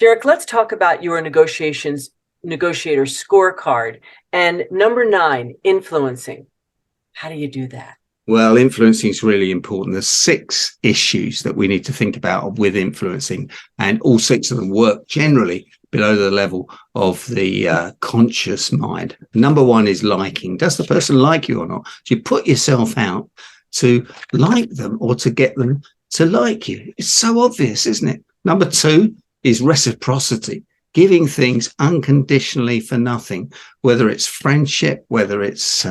Derek, let's talk about your negotiator scorecard. And number 9, influencing. How do you do that? Well, influencing is really important. There's 6 issues that we need to think about with influencing, and all 6 of them work generally below the level of the conscious mind. Number 1 is liking. Does the person like you or not? Do you put yourself out to like them or to get them to like you? It's so obvious, isn't it? Number 2 is reciprocity, giving things unconditionally for nothing, whether it's friendship, whether it's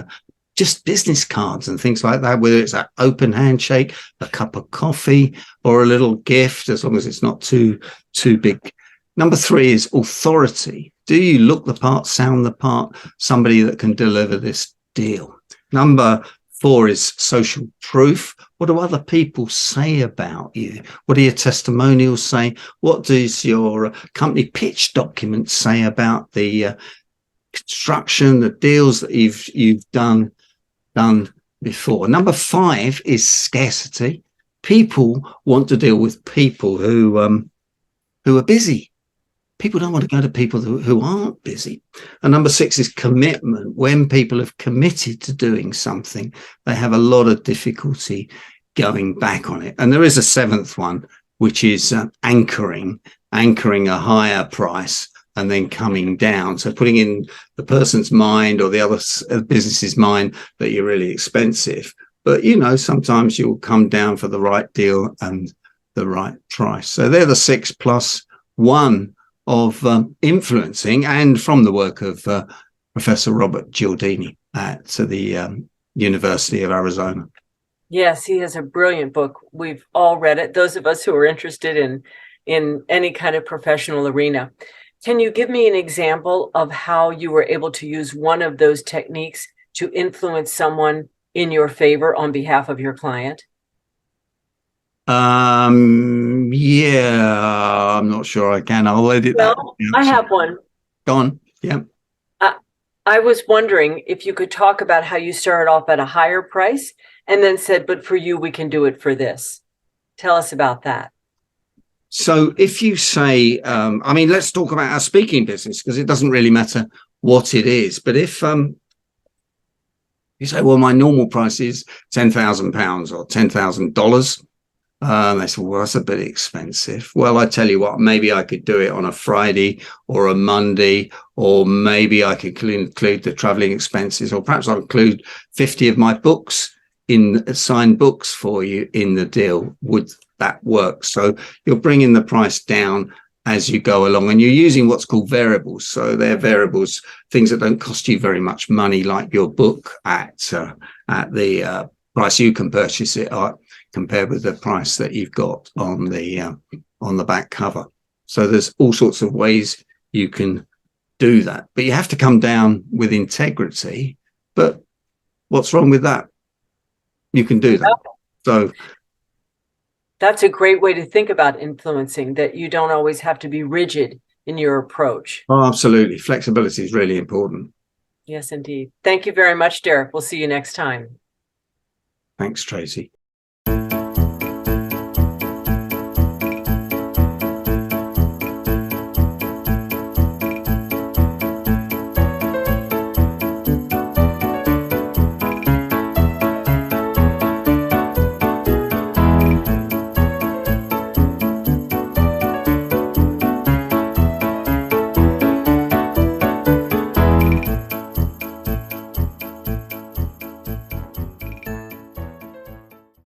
just business cards and things like that, whether it's an open handshake, a cup of coffee, or a little gift, as long as it's not too big. Number 3 is authority. Do you look the part, sound the part, somebody that can deliver this deal? Number 4 is social proof. What do other people say about you? What do your testimonials say? What does your company pitch document say about the construction, the deals that you've done before? Number 5 is scarcity. People want to deal with people who are busy. People don't want to go to people who aren't busy. And number 6 is commitment. When people have committed to doing something, they have a lot of difficulty going back on it. And there is a 7th one, which is anchoring a higher price and then coming down. So putting in the person's mind or the other business's mind that you're really expensive. But, sometimes you'll come down for the right deal and the right price. So they're the 6 plus 1 of influencing, and from the work of Professor Robert Cialdini at the University of Arizona. Yes, he has a brilliant book. We've all read it, those of us who are interested in any kind of professional arena. Can you give me an example of how you were able to use one of those techniques to influence someone in your favor on behalf of your client? Yeah, I'm not sure I can. I'll edit that. I have one. Go on. Yeah. I was wondering if you could talk about how you started off at a higher price and then said, but for you, we can do it for this. Tell us about that. So if you say, let's talk about our speaking business, because it doesn't really matter what it is. But if you say, well, my normal price is £10,000 or $10,000. They said, well, that's a bit expensive. Well, I tell you what, maybe I could do it on a Friday or a Monday, or maybe I could include the traveling expenses, or perhaps I'll include 50 of my books in signed books for you in the deal. Would that work? So you're bringing the price down as you go along, and you're using what's called variables. So they're variables, things that don't cost you very much money, like your book at the price you can purchase it at, compared with the price that you've got on the back cover. So there's all sorts of ways you can do that, but you have to come down with integrity. But what's wrong with that? You can do that. So that's a great way to think about influencing, that you don't always have to be rigid in your approach. Oh, absolutely. Flexibility is really important. Yes, indeed. Thank you very much, Derek. We'll see you next time. Thanks, Tracy.